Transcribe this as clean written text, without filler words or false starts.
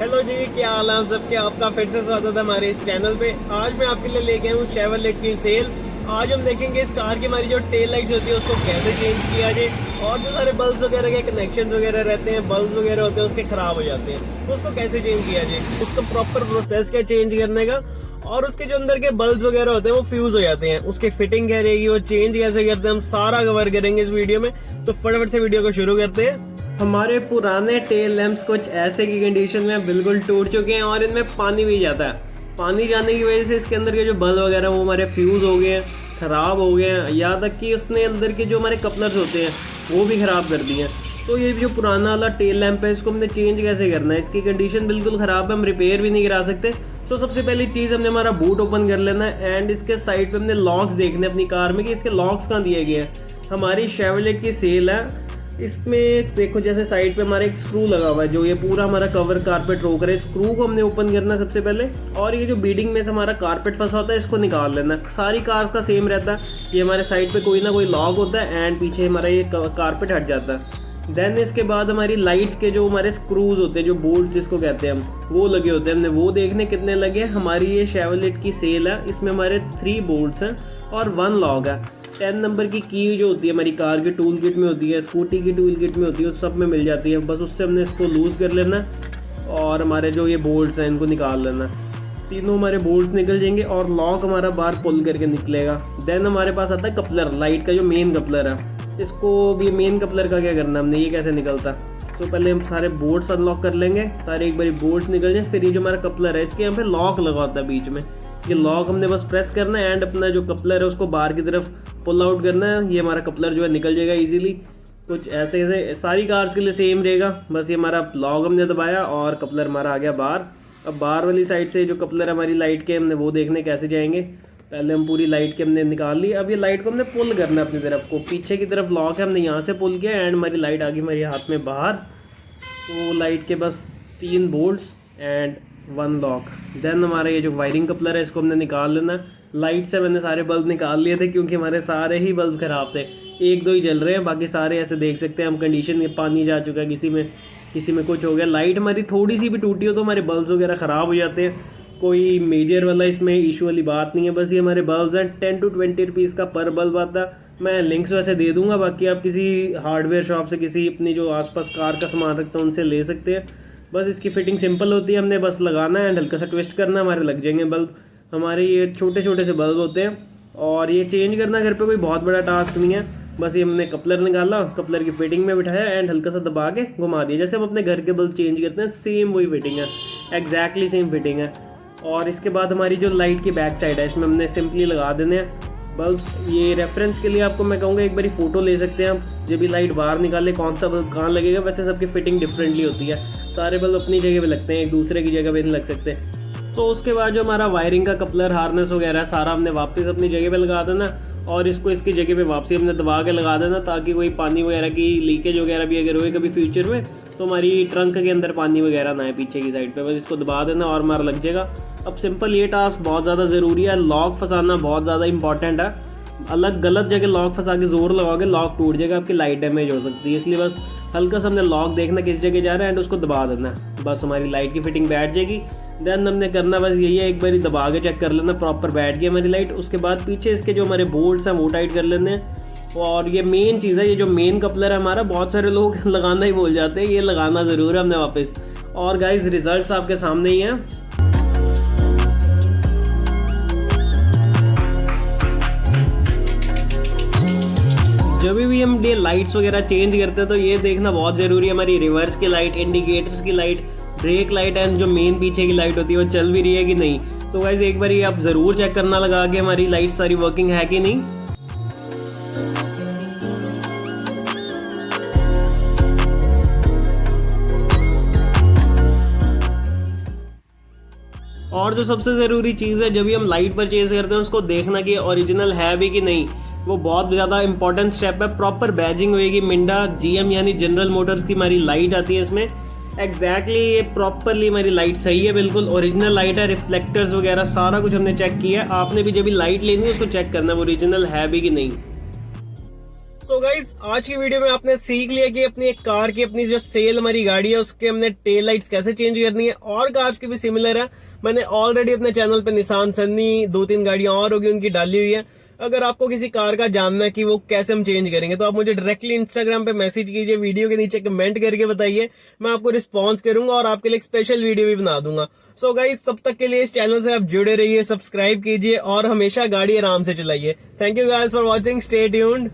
Hello जी, क्या हाल है आप सबके। आपका फिर से स्वागत है हमारे इस चैनल पे। आज मैं आपके लिए लेके आया हूँ शेवरलेट की सेल। आज हम देखेंगे इस कार की हमारी जो टेल लाइट्स होती है उसको कैसे चेंज किया जाए, और जो सारे बल्ब वगैरह के कनेक्शन वगैरह रहते हैं, बल्ब वगैरह होते हैं उसके खराब हो जाते हैं, तो उसको कैसे चेंज किया जाए, उसका प्रॉपर प्रोसेस क्या चेंज करने का, और उसके जो अंदर के बल्ब वगैरह होते हैं वो फ्यूज हो जाते हैं, उसकी फिटिंग क्या रहेगी, वो चेंज कैसे करते हैं, हम सारा कवर करेंगे इस वीडियो में। तो फटाफट से वीडियो को शुरू करते हैं। हमारे पुराने टेल लैंप्स कुछ ऐसे की कंडीशन में बिल्कुल टूट चुके हैं और इनमें पानी भी जाता है। पानी जाने की वजह से इसके अंदर के जो बल्ब वगैरह वो हमारे फ्यूज हो गए हैं, ख़राब हो गए हैं, यहाँ तक कि उसने अंदर के जो हमारे कपलर्स होते हैं वो भी ख़राब कर दिए हैं। तो ये जो पुराना वाला टेल लैंप है इसको हमने चेंज कैसे करना है, इसकी कंडीशन बिल्कुल ख़राब है, हम रिपेयर भी नहीं करा सकते। तो सबसे पहली चीज़ हमने हमारा बूट ओपन कर लेना है एंड इसके साइड पे हमने लॉक्स देखने अपनी कार में कि इसके लॉक्स कहाँ दिए गए हैं। हमारी शेवरलेट की सेल है, इसमें देखो जैसे साइड पे हमारा एक स्क्रू लगा हुआ है जो ये पूरा हमारा कवर कारपेट रोक रहा है। स्क्रू को हमने ओपन करना है सबसे पहले, और ये जो बीडिंग में हमारा कारपेट फंसा होता है इसको निकाल लेना है। सारी कार्स का सेम रहता है, ये हमारे साइड पे कोई ना कोई लॉक होता है एंड पीछे हमारा ये कारपेट हट जाता है। देन इसके बाद हमारी लाइट्स के जो हमारे स्क्रूज होते हैं, जो बोल्ट जिसको कहते हैं हम, वो लगे होते हैं। हमने वो देखने कितने लगे। हमारी ये शेवरलेट की सेल है, इसमें हमारे 3 बोल्ट्स हैं और 1 लॉक है। 10 नंबर की जो होती है हमारी कार की टूल किट में होती है, स्कूटी की टूल किट में होती है, उस सब में मिल जाती है। बस उससे हमने इसको लूज़ कर लेना और हमारे जो ये बोल्ट्स हैं इनको निकाल लेना। तीनों हमारे बोल्ट्स निकल जाएंगे और लॉक हमारा बाहर पुल करके निकलेगा। देन हमारे पास आता है कपलर, लाइट का जो मेन कपलर है। इसको भी मेन कपलर का क्या करना हमने, ये कैसे निकलता। तो पहले हम सारे बोल्ट्स अनलॉक कर लेंगे, सारे एक बार बोल्ट्स निकल जाए। फिर ये जो हमारा कपलर है इसके यहाँ पे लॉक लगा होता है बीच में, ये लॉक हमने बस प्रेस करना है एंड अपना जो कपलर है उसको बाहर की तरफ पुल आउट करना है। ये हमारा कपलर जो है निकल जाएगा इजीली। कुछ ऐसे ऐसे सारी कार्स के लिए सेम रहेगा। बस ये हमारा लॉक हमने दबाया और कपलर हमारा आ गया बाहर। अब बाहर वाली साइड से जो कपलर है हमारी लाइट के, हमने वो देखने कैसे जाएंगे। पहले हम पूरी लाइट के हमने निकाल ली। अब ये लाइट को हमने पुल करना है अपनी तरफ को, पीछे की तरफ लॉक है, हमने यहाँ से पुल किया एंड हमारी लाइट आ गई हमारे हाथ में बाहर। तो लाइट के बस 3 बोल्ट्स एंड 1 लॉक। देन हमारा ये जो वायरिंग कपलर है इसको हमने निकाल लेना। लाइट से मैंने सारे बल्ब निकाल लिए थे क्योंकि हमारे सारे ही बल्ब ख़राब थे, 1-2 ही जल रहे हैं, बाकी सारे ऐसे देख सकते हैं हम कंडीशन में। पानी जा चुका है, किसी में कुछ हो गया। लाइट हमारी थोड़ी सी भी टूटी हो तो हमारे बल्ब वगैरह ख़राब हो जाते हैं। कोई मेजर वाला इसमें इशू वाली बात नहीं है। बस ये हमारे बल्ब हैं, 10 to 20 रुपीज़ का पर बल्ब आता है। मैं लिंक्स वैसे दे दूंगा, बाकी आप किसी हार्डवेयर शॉप से, किसी अपनी जो आसपास कार का सामान रखते हैं उनसे ले सकते हैं। बस इसकी फिटिंग सिंपल होती है, हमने बस लगाना है एंड हल्का सा ट्विस्ट करना, हमारे लग जाएंगे बल्ब। हमारे ये छोटे छोटे से बल्ब होते हैं और ये चेंज करना घर पे कोई बहुत बड़ा टास्क नहीं है। बस ये हमने कपलर निकाला, कपलर की फिटिंग में बिठाया एंड हल्का सा दबा के घुमा दिया। जैसे हम अपने घर के बल्ब चेंज करते हैं सेम वही फिटिंग है, एग्जैक्टली सेम फिटिंग है। और इसके बाद हमारी जो लाइट की बैक साइड है इसमें हमने सिंपली लगा देने हैं बल्ब्स। ये रेफरेंस के लिए आपको मैं कहूँगा एक बारी फ़ोटो ले सकते हैं आप, जब भी लाइट बाहर निकाले कौन सा बल्ब कहाँ लगेगा। वैसे सबकी फिटिंग डिफरेंटली होती है, सारे बल्ब अपनी जगह पे लगते हैं, एक दूसरे की जगह पे नहीं लग सकते। तो उसके बाद जो हमारा वायरिंग का कपलर, हार्नेस वगैरह सारा हमने वापस अपनी जगह पे लगा देना और इसको इसकी जगह पे वापसी हमने दबा के लगा देना, ताकि कोई पानी वगैरह की लीकेज वगैरह भी अगर होए कभी फ्यूचर में तो हमारी ट्रंक के अंदर पानी वगैरह ना आए पीछे की साइड पे। बस इसको दबा देना और हमारा लग जाएगा। अब सिंपल ये टास्क बहुत ज़्यादा ज़रूरी है, लॉक फंसाना बहुत ज़्यादा इंपॉर्टेंट है। अलग गलत जगह लॉक फंसा के जोर लगाओगे लॉक टूट जाएगा, आपकी लाइट डैमेज हो सकती है। इसलिए बस हल्का सा हमने लॉक देखना किस जगह जा रहा है एंड उसको दबा देना, बस हमारी लाइट की फिटिंग बैठ जाएगी। देन हमने करना बस यही है, एक बार दबा के चेक कर लेना प्रॉपर बैठ गई हमारी लाइट। उसके बाद पीछे इसके जो हमारे बोल्ट्स हैं वो टाइट कर लेने हैं। और ये मेन चीज़ है, ये जो मेन कपलर है हमारा, बहुत सारे लोग लगाना ही भूल जाते हैं, ये लगाना ज़रूर है हमने वापस। और गाइस रिजल्ट्स आपके सामने ही हैं। जब भी हम ये लाइट्स वगैरह चेंज करते हैं तो ये देखना बहुत ज़रूरी है, हमारी रिवर्स की लाइट, इंडिकेटर्स की लाइट, ब्रेक लाइट एंड जो मेन पीछे की लाइट होती है वो चल भी रही है कि नहीं। तो गाइस एक बार ये आप ज़रूर चेक करना लगा के हमारी लाइट सारी वर्किंग है कि नहीं। और जो सबसे ज़रूरी चीज़ है, जब भी हम लाइट परचेज करते हैं उसको देखना कि ओरिजिनल है भी कि नहीं, वो बहुत ज़्यादा इंपॉर्टेंट स्टेप है। प्रॉपर बैजिंग होएगी, मिंडा GM यानी जनरल मोटर्स की हमारी लाइट आती है इसमें, एग्जैक्टली ये प्रॉपरली हमारी लाइट सही है, बिल्कुल ओरिजिनल लाइट है। रिफ्लेक्टर्स वगैरह सारा कुछ हमने चेक किया है। आपने भी जब भी लाइट लेनी है उसको चेक करना है वो ओरिजिनल है भी कि नहीं। सो गाइस, आज की वीडियो में आपने सीख लिया कि अपनी एक कार की, अपनी जो सेल हमारी गाड़ी है उसके हमने टेल लाइट्स कैसे चेंज करनी है। और कार्स की भी सिमिलर है, मैंने ऑलरेडी अपने चैनल पे निसान सन्नी 2-3 गाड़ियां और होगी उनकी डाली हुई है। अगर आपको किसी कार का जानना है कि वो कैसे हम चेंज करेंगे तो आप मुझे डायरेक्टली इंस्टाग्राम पे मैसेज कीजिए, वीडियो के नीचे कमेंट करके बताइए, मैं आपको रिस्पॉन्स करूंगा और आपके लिए एक स्पेशल वीडियो भी बना दूंगा। सो गाइस, तब तक के लिए इस चैनल से आप जुड़े रहिए, सब्सक्राइब कीजिए और हमेशा गाड़ी आराम से चलाइए। Thank you guys for watching, stay tuned.